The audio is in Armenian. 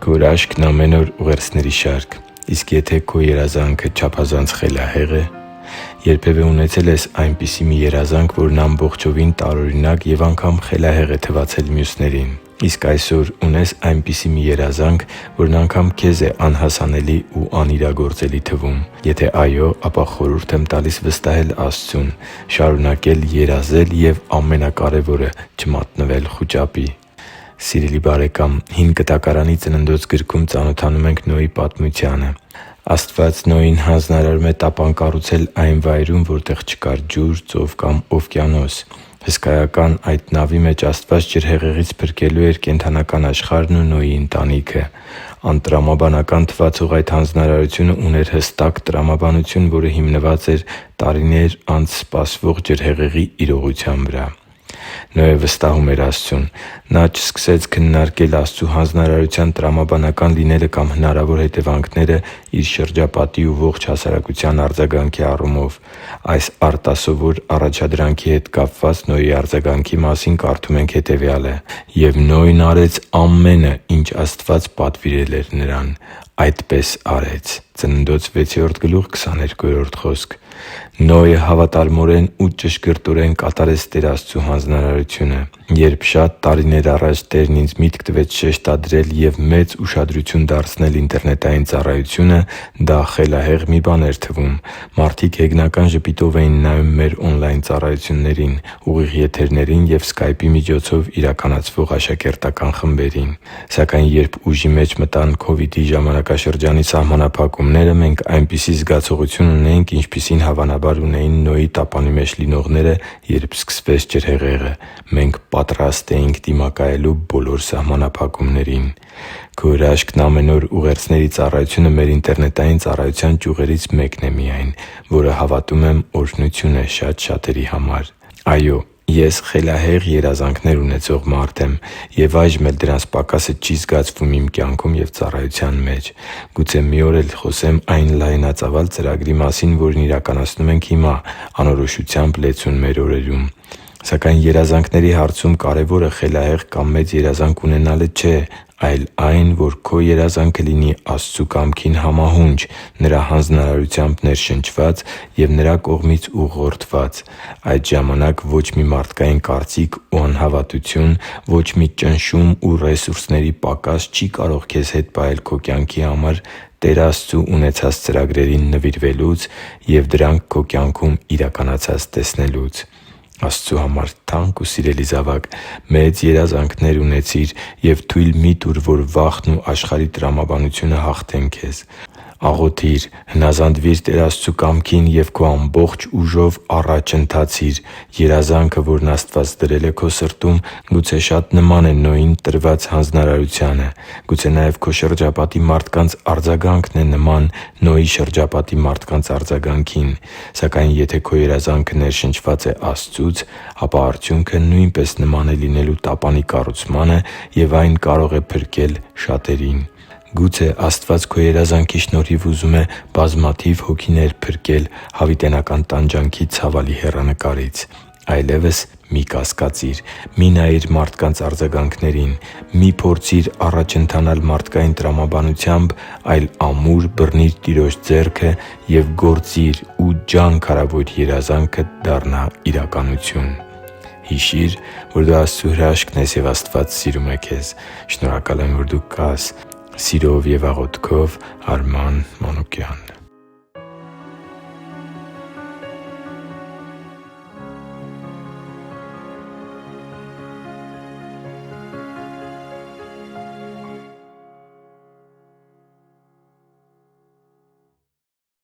Քո հրաշքն ամեն օր ուղերձների շարք։ Իսկ եթե քո երազանքը չափազանց խելահեղ է, երբևէ ունեցե՞լ ես այնպիսի մի երազանք, որն ամբողջովին տարօրինակ և անգամ խելահեղ է թվացել մյուսներին։ Իսկ այսօր ունե՞ս այնպիսի մի երազանք, որն անգամ քեզ է անհասանելի ու անիրագործելի թվում։ Եթե այո, ապա խորհուրդ եմ տալիս վստահել Աստծուն, շարունակել երազել և, ամենակարևորը, չմատնվել խուճապի։ Սիրելի՛ բարեկամ, Հին Կտակարանի Ծննդոց գրքում ծանոթանում ենք Նոյի պատմությանը։ Աստված Նոյին հանձնարարում է տապան կառուցել այն վայրում, որտեղ չկար ջուր, ծով կամ օվկիանոս։ Հսկայական այդ նավի մեջ Աստված ջրհեղեղից փրկելու էր կենդանական աշխարհն ու Նոյի ընտանիքը։ Անտրամաբանական թվացող այդ հանձնարարությունը ուներ հստակ տրամաբանություն, որը հիմնված էր տարիներ անց սպասվող ջրհեղեղի իրողության վրա։ Նոյը վստահում էր Աստծուն։ Նա չսկսեց քննարկել Աստծու հանձնարարության տրամաբանական լինելը կամ հնարավոր հետևանքները իր շրջապատի ու ողջ հասարակության արձագանքի առումով։ Այս արտասովոր առաջադրանքի հետ կապված Նոյի արձագանքի մասին կարդում ենք հետևյալը. «Եվ Նոյն արեց ամենը, ինչ Աստված պատվիրել էր նրան. այդպես արեց» (Ծննդոց 6:22)։ Նոյը հավատարմորեն ու ճշգրտորեն կատարեց Տեր Աստծու հանձնարարությունը։ Երբ շատ տարիներ առաջ Տերն ինձ միտք տվեց շեշտադրել և մեծ ուշադրություն դարձնել ինտերնետային ծառայությունը, դա խելահեղ մի բան էր թվում։ Մարդիկ հեգնական ժպիտով էին նայում մեր օնլայն ծառայություններին, ուղիղ եթերներին և Skype-ի միջոցով իրականացվող աշակերտական խմբերին։ Սակայն երբ ուժի մեջ մտան Քովիդի ժամանակաշրջանի սահմանափակումները, մենք այնպիսի զգացողություն ունեինք, ինչպիսին հավանաբար ունեին Նոյի տապանի մեջ լինողները, երբ սկսվեց ջրհեղեղը։ Մենք պատրաստ էինք դիմակայելու բոլոր սահմանափակումներին։ Քո հրաշքն ամեն օր ուղերձների ծառայությունը մեր ինտերնետային ծառայության ճյուղերից մեկն է միայն, որը, հավատում եմ, օրհնություն է շատ շատերի համար։ Այո, ես խելահեղ երազանքներ ունեցող մարդ եմ, և այժմ էլ դրանց պակասը չի զգացվում իմ կյանքում և ծառայության մեջ։ Գուցե մի օր էլ խոսեմ այն լայնածավալ ծրագրի մասին, որն իրականացնում ենք հիմա՝ անորոշությամբ լեցուն մեր օրերում։ Սակայն երազանքների հարցում կարևորը խելահեղ կամ մեծ երազանք ունենալը չէ, այլ այն, որ քո երազանքը լինի Աստծու կամքին համահունչ, Նրա հանձնարարությամբ ներշնչված և Նրա կողմից ուղղորդված։ Այդ ժամանակ ո՛չ մի մարդկային կարծիք ու անհավատություն, ո՛չ մի ճնշում ու ռեսուրսների պակաս չի կարող քեզ հետ պահել քո կյանքի համար Տեր Աստծու ունեցած ծրագրերին նվիրվելուց և դրանք քո կյանքում իրականացած տեսնելուց։ Աստծու համար թանկ ու սիրելի՛ զավակ, մեծ երազանքներ ունեցիր և թույլ մի՛ տուր, որ վախն ու աշխարհի տրամաբանությունը հաղթեն քեզ։ Աղոթի՛ր, հնազանդվի՛ր Տեր Աստծու կամքին և քո ամբողջ ուժով առաջ ընթացի՛ր։ Երազանքը, որն Աստված դրել է քո սրտում, գուցե շատ նման է Նոյին տրված հանձնարարությանը։ Գուցե նաև քո շրջապատի մարդկանց արձագանքն է նման Նոյի շրջապատի մարդկանց արձագանքին։ Սակայն եթե քո երազանքը ներշնչված է Աստծուց, ապա արդյունքը նույնպես նման է լինելու տապանի կառուցմանը, և այն կարող է փրկել շատերին։ Գուցե Աստված քո երազանքի շնորհիվ ուզում է բազմաթիվ հոգիներ փրկել հավիտենական տանջանքի ցավալի հեռանկարից։ Այլևս մի՛ կասկածիր։ Մի՛ նայիր մարդկանց արձագանքներին։ Մի՛ փորձիր առաջ ընթանալ մարդկային տրամաբանությամբ, այլ ամուր բռնի՛ր Տիրոջ ձեռքը և գործի՛ր, ու ջանք արա, որ երազանքդ դառնա իրականություն։ Հիշի՛ր, որ դու Աստծո հրաշքն ես, և Աստված սիրում է քեզ։ Շնորհակալ եմ, որ դու կա՛ս։ Սիրով և աղոթքով, Արման Մանուկյան։